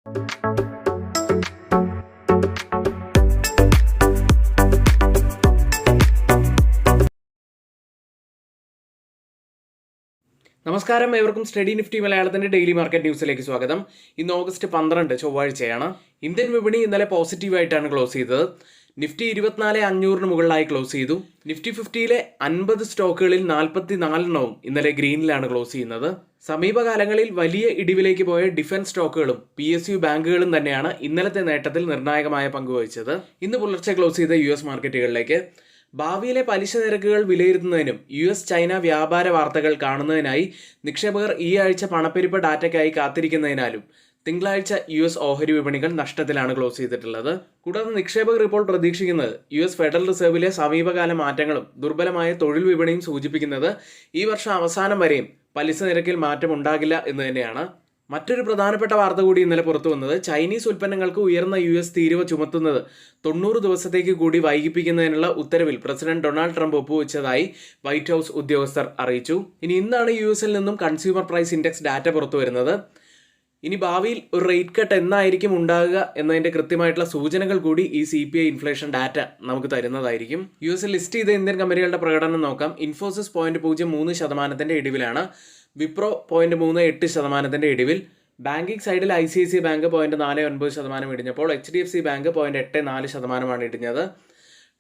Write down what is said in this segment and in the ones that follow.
നമസ്കാരം, ഏവർക്കും study Nifty മലയാളത്തിന്റെ ഡെയിലി മാർക്കറ്റ് ന്യൂസിലേക്ക് സ്വാഗതം. ഇന്ന് ഓഗസ്റ്റ് 12 ചൊവ്വാഴ്ചയാണ്. ഇന്ത്യൻ വിപണി ഇന്നലെ പോസിറ്റീവായിട്ടാണ് ക്ലോസ് ചെയ്തത്. നിഫ്റ്റി 24,500 മുകളിലായി ക്ലോസ് ചെയ്തു. നിഫ്റ്റി 50-യിലെ 50 സ്റ്റോക്കുകളിൽ 44 ഇന്നലെ ഗ്രീനിലാണ് ക്ലോസ് ചെയ്യുന്നത്. സമീപകാലങ്ങളിൽ വലിയ ഇടിവിലേക്ക് പോയ ഡിഫൻസ് സ്റ്റോക്കുകളും PSU ബാങ്കുകളും തന്നെയാണ് ഇന്നലത്തെ നേട്ടത്തിൽ നിർണായകമായ പങ്കുവഹിച്ചത്. ഇന്ന് പുലർച്ചെ ക്ലോസ് ചെയ്ത US മാർക്കറ്റുകളിലേക്ക് ഭാവിയിലെ പലിശ നിരക്കുകൾ വിലയിരുത്തുന്നതിനും US ചൈന വ്യാപാര വാർത്തകൾ കാണുന്നതിനായി നിക്ഷേപകർ ഈ ആഴ്ച പണപ്പെരുപ്പ ഡാറ്റയ്ക്കായി കാത്തിരിക്കുന്നതിനാലും തിങ്കളാഴ്ച US ഓഹരി വിപണികൾ നഷ്ടത്തിലാണ് ക്ലോസ് ചെയ്തിട്ടുള്ളത്. കൂടാതെ നിക്ഷേപകർ ഇപ്പോൾ പ്രതീക്ഷിക്കുന്നത് US ഫെഡറൽ റിസർവിലെ സമീപകാല മാറ്റങ്ങളും ദുർബലമായ തൊഴിൽ വിപണിയും സൂചിപ്പിക്കുന്നത് ഈ വർഷം അവസാനം വരെയും പലിശ നിരക്കിൽ മാറ്റം ഉണ്ടാകില്ല എന്ന് തന്നെയാണ്. മറ്റൊരു പ്രധാനപ്പെട്ട വാർത്ത കൂടി ഇന്നലെ പുറത്തു വന്നത് ചൈനീസ് ഉൽപ്പന്നങ്ങൾക്ക് ഉയർന്ന US തീരുവ ചുമത്തുന്നത് 90 ദിവസത്തേക്ക് കൂടി വൈകിപ്പിക്കുന്നതിനുള്ള ഉത്തരവിൽ പ്രസിഡന്റ് ഡൊണാൾഡ് ട്രംപ് ഒപ്പുവെച്ചതായി വൈറ്റ് ഹൗസ് ഉദ്യോഗസ്ഥർ അറിയിച്ചു. ഇന്നാണ് US-ൽ നിന്നും കൺസ്യൂമർ പ്രൈസ് ഇൻഡെക്സ് ഡാറ്റ പുറത്തു വരുന്നത്. ഇനി ഭാവിയിൽ ഒരു റേറ്റ് കട്ട് എന്നായിരിക്കും ഉണ്ടാകുക എന്നതിൻ്റെ കൃത്യമായിട്ടുള്ള സൂചനകൾ കൂടി ഈ CPI ഇൻഫ്ലേഷൻ ഡാറ്റ നമുക്ക് തരുന്നതായിരിക്കും. US-ൽ ലിസ്റ്റ് ചെയ്ത ഇന്ത്യൻ കമ്പനികളുടെ പ്രകടനം നോക്കാം. ഇൻഫോസിസ് 0.03% ഇടിവിലാണ്. വിപ്രോ 0.38% ഇടിവിൽ. ബാങ്കിങ് സൈഡിൽ ICICI ബാങ്ക് 0.49% ഇടിഞ്ഞപ്പോൾ HDFC ബാങ്ക് 0.84% ഇടിഞ്ഞത്.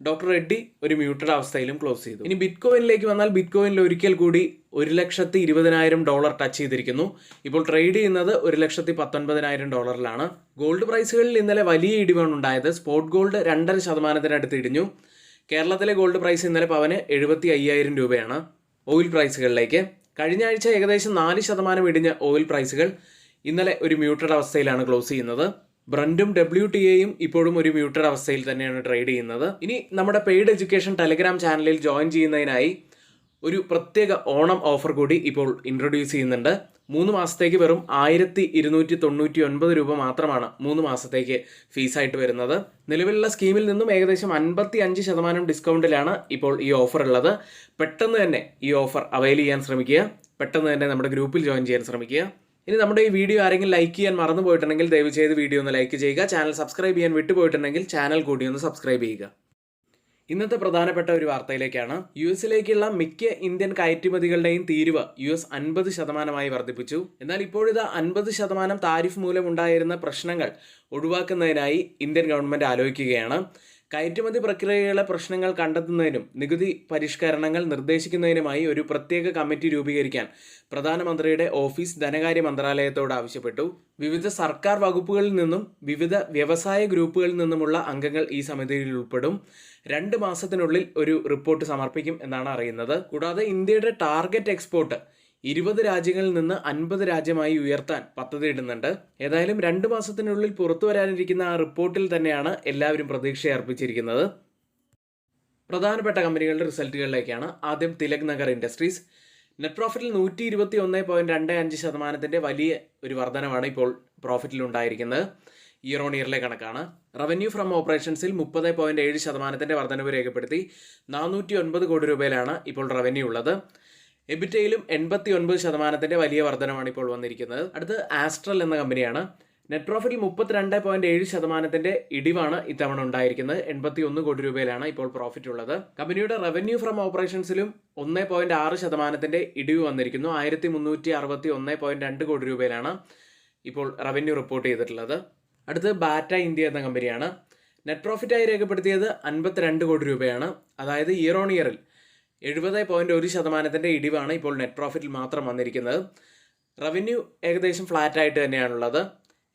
ഡോക്ടർ റെഡ്ഡി ഒരു മ്യൂട്ടഡ് അവസ്ഥയിലും ക്ലോസ് ചെയ്തു. ഇനി ബിറ്റ് കോയിനിലേക്ക് വന്നാൽ ബിറ്റ് കോയിനിൽ ഒരിക്കൽ കൂടി $1,20,000 ടച്ച് ചെയ്തിരിക്കുന്നു. ഇപ്പോൾ ട്രേഡ് ചെയ്യുന്നത് $1,19,000. ഗോൾഡ് പ്രൈസുകളിൽ ഇന്നലെ വലിയ ഇടിവാണ് ഉണ്ടായത്. സ്പോട്ട് ഗോൾഡ് 2.5% ഇടിഞ്ഞു. കേരളത്തിലെ ഗോൾഡ് പ്രൈസ് ഇന്നലെ പവന് 75,000 രൂപയാണ്. ഓയിൽ പ്രൈസുകളിലേക്ക് കഴിഞ്ഞ ആഴ്ച ഏകദേശം 4% ഇടിഞ്ഞ ഓയിൽ പ്രൈസുകൾ ഇന്നലെ ഒരു മ്യൂട്ടഡ് അവസ്ഥയിലാണ് ക്ലോസ് ചെയ്യുന്നത്. ബ്രണ്ടും WTIയും ഇപ്പോഴും ഒരു മ്യൂട്ടഡ് അവസ്ഥയിൽ തന്നെയാണ് ട്രേഡ് ചെയ്യുന്നത്. ഇനി നമ്മുടെ പെയ്ഡ് എഡ്യൂക്കേഷൻ ടെലഗ്രാം ചാനലിൽ ജോയിൻ ചെയ്യുന്നതിനായി ഒരു പ്രത്യേക ഓണം ഓഫർ കൂടി ഇപ്പോൾ ഇൻട്രൊഡ്യൂസ് ചെയ്യുന്നുണ്ട്. 3 മാസത്തേക്ക് വെറും 1,299 രൂപ മാത്രമാണ് 3 മാസത്തേക്ക് ഫീസായിട്ട് വരുന്നത്. നിലവിലുള്ള സ്കീമിൽ നിന്നും ഏകദേശം 55% ഡിസ്കൗണ്ടിലാണ് ഇപ്പോൾ ഈ ഓഫർ ഉള്ളത്. പെട്ടെന്ന് തന്നെ ഈ ഓഫർ അവൈൽ ചെയ്യാൻ ശ്രമിക്കുക. പെട്ടെന്ന് തന്നെ നമ്മുടെ ഗ്രൂപ്പിൽ ജോയിൻ ചെയ്യാൻ ശ്രമിക്കുക. ഇനി നമ്മുടെ ഈ വീഡിയോ ആരെങ്കിലും ലൈക്ക് ചെയ്യാൻ മറന്നു പോയിട്ടുണ്ടെങ്കിൽ ദയവ് ചെയ്ത് വീഡിയോ ഒന്ന് ലൈക്ക് ചെയ്യുക. ചാനൽ സബ്സ്ക്രൈബ് ചെയ്യാൻ വിട്ടുപോയിട്ടുണ്ടെങ്കിൽ ചാനൽ കൂടി ഒന്ന് സബ്സ്ക്രൈബ് ചെയ്യുക. ഇന്നത്തെ പ്രധാനപ്പെട്ട ഒരു വാർത്തയിലേക്കാണ്. US-ലേക്കുള്ള മിക്ക ഇന്ത്യൻ കയറ്റുമതികളുടെയും തീരുവ US 50% വർദ്ധിപ്പിച്ചു. എന്നാൽ ഇപ്പോഴിത് 50% താരിഫ് മൂലം ഉണ്ടായിരുന്ന പ്രശ്നങ്ങൾ ഒഴിവാക്കുന്നതിനായി ഇന്ത്യൻ ഗവൺമെൻറ് ആലോചിക്കുകയാണ്. കയറ്റുമതി പ്രക്രിയയിലെ പ്രശ്നങ്ങൾ കണ്ടെത്തുന്നതിനും നികുതി പരിഷ്കരണങ്ങൾ നിർദ്ദേശിക്കുന്നതിനുമായി ഒരു പ്രത്യേക കമ്മിറ്റി രൂപീകരിക്കാൻ പ്രധാനമന്ത്രിയുടെ ഓഫീസ് ധനകാര്യ മന്ത്രാലയത്തോട് ആവശ്യപ്പെട്ടു. വിവിധ സർക്കാർ വകുപ്പുകളിൽ നിന്നും വിവിധ വ്യവസായ ഗ്രൂപ്പുകളിൽ നിന്നുമുള്ള അംഗങ്ങൾ ഈ സമിതിയിൽ ഉൾപ്പെടും. 2 മാസത്തിനുള്ളിൽ ഒരു റിപ്പോർട്ട് സമർപ്പിക്കും എന്നാണ് അറിയുന്നത്. കൂടാതെ ഇന്ത്യയുടെ ടാർഗറ്റ് എക്സ്പോർട്ട് 20 രാജ്യങ്ങളിൽ നിന്ന് 50 രാജ്യമായി ഉയർത്താൻ പദ്ധതിയിടുന്നുണ്ട്. ഏതായാലും 2 മാസത്തിനുള്ളിൽ പുറത്തു വരാനിരിക്കുന്ന ആ റിപ്പോർട്ടിൽ തന്നെയാണ് എല്ലാവരും പ്രതീക്ഷ അർപ്പിച്ചിരിക്കുന്നത്. പ്രധാനപ്പെട്ട കമ്പനികളുടെ റിസൾട്ടുകളിലേക്കാണ്. ആദ്യം തിലക് നഗർ ഇൻഡസ്ട്രീസ്. നെറ്റ് പ്രോഫിറ്റിൽ 121.25% വലിയ ഒരു വർധനമാണ് ഇപ്പോൾ പ്രോഫിറ്റിൽ ഉണ്ടായിരിക്കുന്നത്. ഇയർ ഓൺ ഇയറിലെ കണക്കാണ്. റവന്യൂ ഫ്രം ഓപ്പറേഷൻസിൽ 30.7% വർധനവ് രേഖപ്പെടുത്തി. 409 കോടി രൂപയിലാണ് ഇപ്പോൾ റവന്യൂ ഉള്ളത്. എബിറ്റയിലും 89% വലിയ വർധനമാണ് ഇപ്പോൾ വന്നിരിക്കുന്നത്. അടുത്ത് ആസ്ട്രൽ എന്ന കമ്പനിയാണ്. നെറ്റ് പ്രോഫിറ്റിൽ 32.7% ഇടിവാണ് ഇത്തവണ ഉണ്ടായിരിക്കുന്നത്. 81 കോടി രൂപയിലാണ് ഇപ്പോൾ പ്രോഫിറ്റ് ഉള്ളത്. കമ്പനിയുടെ റവന്യൂ ഫ്രം ഓപ്പറേഷൻസിലും 1.6% ഇടിവ് വന്നിരിക്കുന്നു. 1,361.2 കോടി രൂപയിലാണ് ഇപ്പോൾ റവന്യൂ റിപ്പോർട്ട് ചെയ്തിട്ടുള്ളത്. അടുത്ത് ബാറ്റ ഇന്ത്യ എന്ന കമ്പനിയാണ്. നെറ്റ് പ്രോഫിറ്റായി രേഖപ്പെടുത്തിയത് 52 കോടി രൂപയാണ്. അതായത് ഇയർ ഓൺ ഇയറിൽ 70.1% ഇടിവാണ് ഇപ്പോൾ നെറ്റ് പ്രോഫിറ്റിൽ മാത്രം വന്നിരിക്കുന്നത്. റവന്യൂ ഏകദേശം ഫ്ലാറ്റ് ആയിട്ട് തന്നെയാണുള്ളത്.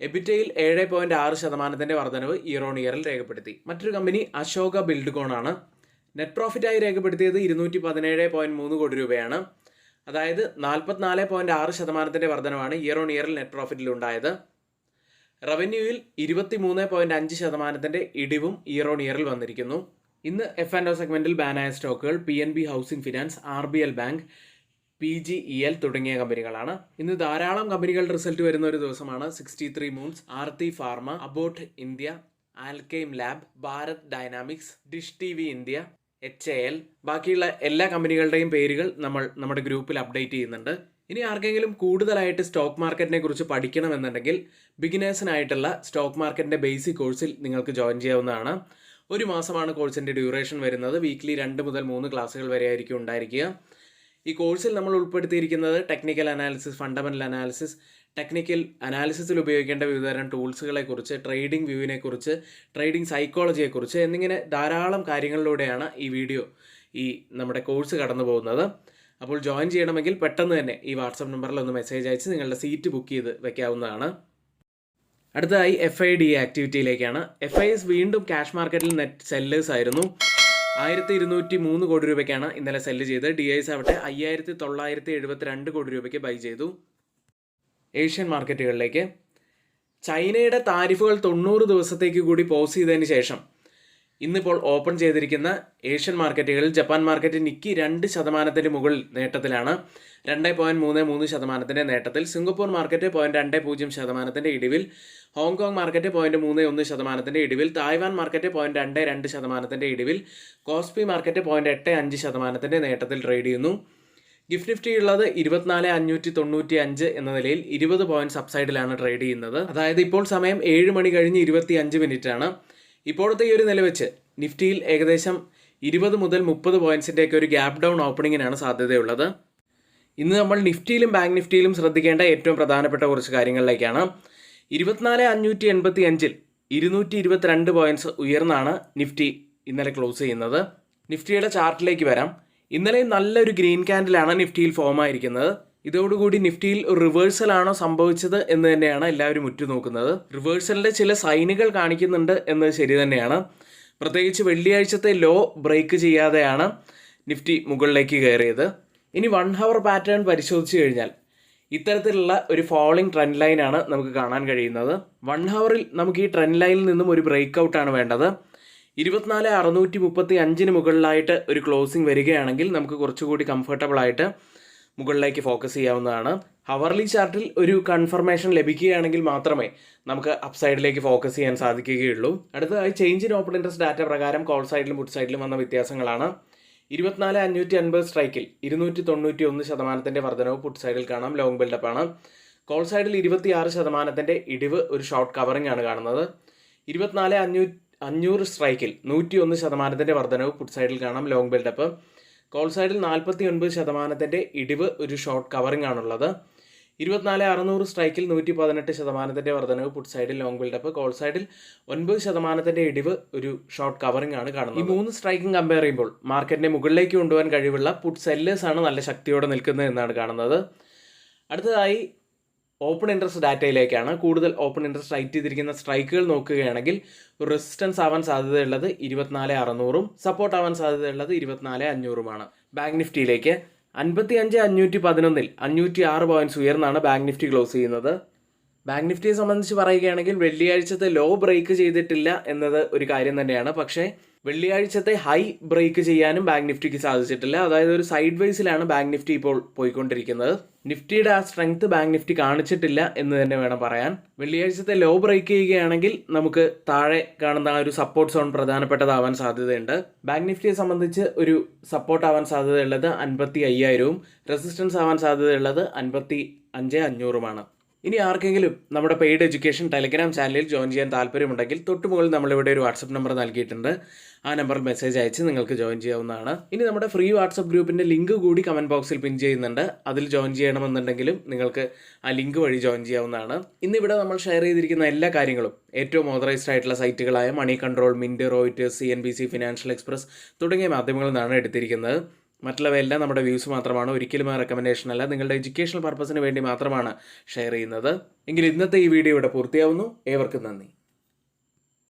എബിറ്റയിൽ 7.6% വർധനവ് ഇയർ ഓൺ ഇയറിൽ രേഖപ്പെടുത്തി. മറ്റൊരു കമ്പനി അശോക ബിൽഡ്കോൺ ആണ്. നെറ്റ് പ്രോഫിറ്റായി രേഖപ്പെടുത്തിയത് 217.3 കോടി രൂപയാണ്. അതായത് 44.6% വർധനവാണ് ഇയർ ഓൺ ഇയറിൽ നെറ്റ് പ്രോഫിറ്റിൽ ഉണ്ടായത്. റവന്യൂവിൽ 23.5% ഇടിവും ഇയർ ഓൺ ഇയറിൽ വന്നിരിക്കുന്നു. ഇന്ന് F&O സെഗ്മെന്റിൽ ബാനായ സ്റ്റോക്കുകൾ PNB housing finance, RBL bank, PGEL തുടങ്ങിയ കമ്പനികളാണ്. ഇന്ന് ധാരാളം കമ്പനികളുടെ റിസൾട്ട് വരുന്ന ഒരു ദിവസമാണ്. 63 moons, Aarti pharma, Abbott India, Alkem lab, Bharat dynamics, dish TV India, HAL. ബാക്കിയുള്ള എല്ലാ കമ്പനികളുടെയും പേരുകൾ നമ്മൾ നമ്മുടെ ഗ്രൂപ്പിൽ അപ്ഡേറ്റ് ചെയ്യുന്നുണ്ട്. ഇനി ആർക്കെങ്കിലും കൂടുതലായിട്ട് സ്റ്റോക്ക് മാർക്കറ്റിനെ കുറിച്ച് പഠിക്കണമെന്നുണ്ടെങ്കിൽ ബിഗിനേഴ്സിനായിട്ടുള്ള സ്റ്റോക്ക് മാർക്കറ്റിൻ്റെ ബേസിക് കോഴ്സിൽ നിങ്ങൾക്ക് ജോയിൻ ചെയ്യാവുന്നതാണ്. ഒരു മാസമാണ് കോഴ്സിൻ്റെ ഡ്യൂറേഷൻ വരുന്നത്. വീക്ക്ലി 2 മുതൽ 3 ക്ലാസ്സുകൾ വരെ ആയിരിക്കും ഉണ്ടായിരിക്കുക. ഈ കോഴ്സിൽ നമ്മൾ ഉൾപ്പെടുത്തിയിരിക്കുന്നത് technical analysis, fundamental analysis, technical അനാലിസിസിൽ ഉപയോഗിക്കേണ്ട വിവിധതരം ടൂൾസുകളെക്കുറിച്ച്, ട്രേഡിംഗ് വ്യൂവിനെക്കുറിച്ച്, ട്രേഡിംഗ് സൈക്കോളജിയെക്കുറിച്ച് എന്നിങ്ങനെ ധാരാളം കാര്യങ്ങളിലൂടെയാണ് ഈ നമ്മുടെ കോഴ്സ് കടന്നു പോകുന്നത്. അപ്പോൾ ജോയിൻ ചെയ്യണമെങ്കിൽ പെട്ടെന്ന് തന്നെ ഈ വാട്സപ്പ് നമ്പറിൽ ഒന്ന് മെസ്സേജ് അയച്ച് നിങ്ങളുടെ സീറ്റ് ബുക്ക് ചെയ്ത് വെക്കാവുന്നതാണ്. അടുത്തതായി FIDA ആക്ടിവിറ്റിയിലേക്കാണ്. FIS വീണ്ടും ക്യാഷ് മാർക്കറ്റിൽ നെറ്റ് സെല്ലേഴ്സ് ആയിരുന്നു. 1203 കോടി രൂപയ്ക്കാണ് ഇന്നലെ സെല്ല് ചെയ്തത്. DIs ആവട്ടെ 5972 കോടി രൂപയ്ക്ക് ബൈ ചെയ്തു. ഏഷ്യൻ മാർക്കറ്റുകളിലേക്ക് ചൈനയുടെ താരിഫുകൾ 90 ദിവസത്തേക്ക് കൂടി പോസ് ചെയ്തതിന് ശേഷം ഇന്നിപ്പോൾ ഓപ്പൺ ചെയ്തിരിക്കുന്ന ഏഷ്യൻ മാർക്കറ്റുകളിൽ ജപ്പാൻ മാർക്കറ്റ് നിക്കി 2% മുകളിൽ നേട്ടത്തിലാണ്. 2.33% നേട്ടത്തിൽ. സിംഗപ്പൂർ മാർക്കറ്റ് 0.20% ഇടിവിൽ. ഹോങ്കോങ് മാർക്കറ്റ് 0.31% ഇടിവിൽ. തായ്വാൻ മാർക്കറ്റ് 0.22% ഇടിവിൽ. കോസ്പി മാർക്കറ്റ് 0.85% നേട്ടത്തിൽ ട്രേഡ് ചെയ്യുന്നു. ഗിഫ്റ്റ് നിഫ്റ്റി ഉള്ളത് 24,595 എന്ന നിലയിൽ 20 പോയിന്റ് സബ്സൈഡിലാണ് ട്രേഡ് ചെയ്യുന്നത്. അതായത് ഇപ്പോൾ സമയം 7 മണി കഴിഞ്ഞ് 25 മിനിറ്റ് ആണ്. ഇപ്പോഴത്തെ ഈ ഒരു നില വെച്ച് നിഫ്റ്റിയിൽ ഏകദേശം 20 മുതൽ 30 പോയിന്റ്സിൻ്റെയൊക്കെ ഒരു ഗ്യാപ് ഡൗൺ ഓപ്പണിങ്ങിനാണ് സാധ്യതയുള്ളത്. ഇന്ന് നമ്മൾ നിഫ്റ്റിയിലും ബാങ്ക് നിഫ്റ്റിയിലും ശ്രദ്ധിക്കേണ്ട ഏറ്റവും പ്രധാനപ്പെട്ട കുറച്ച് കാര്യങ്ങളിലേക്കാണ്. 24,585-ൽ 222 പോയിന്റ്സ് ഉയർന്നാണ് നിഫ്റ്റി ഇന്നലെ ക്ലോസ് ചെയ്യുന്നത്. നിഫ്റ്റിയുടെ ചാർട്ടിലേക്ക് വരാം. ഇന്നലെ നല്ലൊരു ഗ്രീൻ ക്യാൻഡിലാണ് നിഫ്റ്റിയിൽ ഫോം ആയിരിക്കുന്നത്. ഇതോടുകൂടി നിഫ്റ്റിയിൽ റിവേഴ്സലാണോ സംഭവിച്ചത് എന്ന് തന്നെയാണ് എല്ലാവരും ഉറ്റുനോക്കുന്നത്. റിവേഴ്സലിൻ്റെ ചില സൈനുകൾ കാണിക്കുന്നുണ്ട് എന്നത് ശരി തന്നെയാണ്. പ്രത്യേകിച്ച് വെള്ളിയാഴ്ചത്തെ ലോ ബ്രേക്ക് ചെയ്യാതെയാണ് നിഫ്റ്റി മുകളിലേക്ക് കയറിയത്. ഇനി 1 ഹവർ പാറ്റേൺ പരിശോധിച്ച് കഴിഞ്ഞാൽ ഇത്തരത്തിലുള്ള ഒരു ഫോളിംഗ് ട്രെൻഡ് ലൈനാണ് നമുക്ക് കാണാൻ കഴിയുന്നത്. 1 ഹവറിൽ നമുക്ക് ഈ ട്രെൻഡ് ലൈനിൽ നിന്നും ഒരു ബ്രേക്ക് ഔട്ടാണ് വേണ്ടത്. 24,635 മുകളിലായിട്ട് ഒരു ക്ലോസിംഗ് വരികയാണെങ്കിൽ നമുക്ക് കുറച്ചുകൂടി കംഫർട്ടബിൾ ആയിട്ട് മുകളിലേക്ക് ഫോക്കസ് ചെയ്യാവുന്നതാണ്. ഹവർലി ചാർട്ടിൽ ഒരു കൺഫർമേഷൻ ലഭിക്കുകയാണെങ്കിൽ മാത്രമേ നമുക്ക് അപ്സൈഡിലേക്ക് ഫോക്കസ് ചെയ്യാൻ സാധിക്കുകയുള്ളൂ. അടുത്തതായി change in open interest data പ്രകാരം കോൾ സൈഡിലും പുട്ട് സൈഡിലും വന്ന വ്യത്യാസങ്ങളാണ്. 24,550 സ്ട്രൈക്കിൽ 291% വർധനവ് പുട്ട് സൈഡിൽ കാണാം. ലോങ് ബിൽഡപ്പ് ആണ്. കോൾ സൈഡിൽ 26% ഇടിവ്, ഒരു ഷോർട്ട് കവറിംഗ് ആണ് കാണുന്നത്. 24,500 സ്ട്രൈക്കിൽ 101% വർധനവ് പുട്ട് സൈഡിൽ കാണാം. Long build-up. കോൾ സൈഡിൽ 49% ഇടിവ്, ഒരു ഷോർട്ട് കവറിംഗ് ആണുള്ളത്. 24,600 സ്ട്രൈക്കിൽ 118% വർധനവ് പുട്ട് സൈഡിൽ. Long build-up. കോൾ സൈഡിൽ 9% ഇടിവ്, ഒരു ഷോർട്ട് കവറിംഗ് ആണ് കാണുന്നത്. ഈ 3 സ്ട്രൈക്കിംഗ് കമ്പയർ ചെയ്യുമ്പോൾ മാർക്കറ്റിനെ മുകളിലേക്ക് കൊണ്ടുപോകാൻ കഴിവുള്ള പുട്ട് സെല്ലേഴ്സ് ആണ് നല്ല ശക്തിയോടെ നിൽക്കുന്നത് എന്നാണ് കാണുന്നത്. അടുത്തതായി ഓപ്പൺ ഇൻട്രസ്റ്റ് ഡാറ്റയിലേക്കാണ്. കൂടുതൽ ഓപ്പൺ ഇൻട്രസ്റ്റ് റൈറ്റ് ചെയ്തിരിക്കുന്ന സ്ട്രൈക്കുകൾ നോക്കുകയാണെങ്കിൽ റെസിസ്റ്റൻസ് ആവാൻ സാധ്യതയുള്ളത് 24,600-ഉം സപ്പോർട്ട് ആവാൻ സാധ്യതയുള്ളത് 24,500-ഉമാണ്. ബാങ്ക് നിഫ്റ്റിയിലേക്ക് 55,511-ൽ 506 പോയിന്റ്സ് ഉയർന്നാണ് ബാങ്ക് നിഫ്റ്റി ക്ലോസ് ചെയ്യുന്നത്. ബാങ്ക് നിഫ്റ്റിയെ സംബന്ധിച്ച് പറയുകയാണെങ്കിൽ വെള്ളിയാഴ്ചത്തെ ലോ ബ്രേക്ക് ചെയ്തിട്ടില്ല എന്നത് ഒരു കാര്യം തന്നെയാണ്. പക്ഷേ വെള്ളിയാഴ്ചത്തെ ഹൈ ബ്രേക്ക് ചെയ്യാനും ബാങ്ക് നിഫ്റ്റിക്ക് സാധിച്ചിട്ടില്ല. അതായത് ഒരു സൈഡ് വേസിലാണ് ബാങ്ക് നിഫ്റ്റി ഇപ്പോൾ പോയിക്കൊണ്ടിരിക്കുന്നത്. നിഫ്റ്റിയുടെ ആ സ്ട്രെങ്ത് ബാങ്ക് നിഫ്റ്റി കാണിച്ചിട്ടില്ല എന്ന് തന്നെ വേണം പറയാൻ. വെള്ളിയാഴ്ചത്തെ ലോ ബ്രേക്ക് ചെയ്യുകയാണെങ്കിൽ നമുക്ക് താഴെ കാണുന്ന ആ ഒരു സപ്പോർട്ട് സോൺ പ്രധാനപ്പെട്ടതാവാൻ സാധ്യതയുണ്ട്. ബാങ്ക് നിഫ്റ്റിയെ സംബന്ധിച്ച് ഒരു സപ്പോർട്ട് ആവാൻ സാധ്യതയുള്ളത് 55,000-ഉം റെസിസ്റ്റൻസ് ആവാൻ സാധ്യതയുള്ളത് 55,500-ഉമാണ്. ഇനി ആർക്കെങ്കിലും നമ്മുടെ പെയ്ഡ് എഡ്യൂക്കേഷൻ ടെലിഗ്രാം ചാനലിൽ ജോയിൻ ചെയ്യാൻ താല്പര്യമുണ്ടെങ്കിൽ തൊട്ടുമുകളിൽ നമ്മളിവിടെ ഒരു വാട്സപ്പ് നമ്പർ നൽകിയിട്ടുണ്ട്. ആ നമ്പറിൽ മെസ്സേജ് അയച്ച് നിങ്ങൾക്ക് ജോയിൻ ചെയ്യാവുന്നതാണ്. ഇനി നമ്മുടെ ഫ്രീ വാട്സപ്പ് ഗ്രൂപ്പിൻ്റെ ലിങ്ക് കൂടി കമൻറ്റ് ബോക്സിൽ പിൻ ചെയ്യുന്നുണ്ട്. അതിൽ ജോയിൻ ചെയ്യണമെന്നുണ്ടെങ്കിലും നിങ്ങൾക്ക് ആ ലിങ്ക് വഴി ജോയിൻ ചെയ്യാവുന്നതാണ്. ഇന്നിവിടെ നമ്മൾ ഷെയർ ചെയ്തിരിക്കുന്ന എല്ലാ കാര്യങ്ങളും ഏറ്റവും ഓതറൈസ്ഡ് ആയിട്ടുള്ള സൈറ്റുകളായ money control, Mint, Reuters, CNBC, financial express തുടങ്ങിയ മാധ്യമങ്ങളിൽ നിന്നാണ് എടുത്തിരിക്കുന്നത്. മറ്റുള്ളവയെല്ലാം നമ്മുടെ വ്യൂസ് മാത്രമാണ്. ഒരിക്കലും ആ റെക്കമെൻഡേഷൻ അല്ല, നിങ്ങളുടെ എഡ്യൂക്കേഷണൽ പർപ്പസിന് വേണ്ടി മാത്രമാണ് ഷെയർ ചെയ്യുന്നത്. എങ്കിൽ ഇന്നത്തെ ഈ വീഡിയോ ഇവിടെ പൂർത്തിയാവുന്നു. ഏവർക്കും നന്ദി.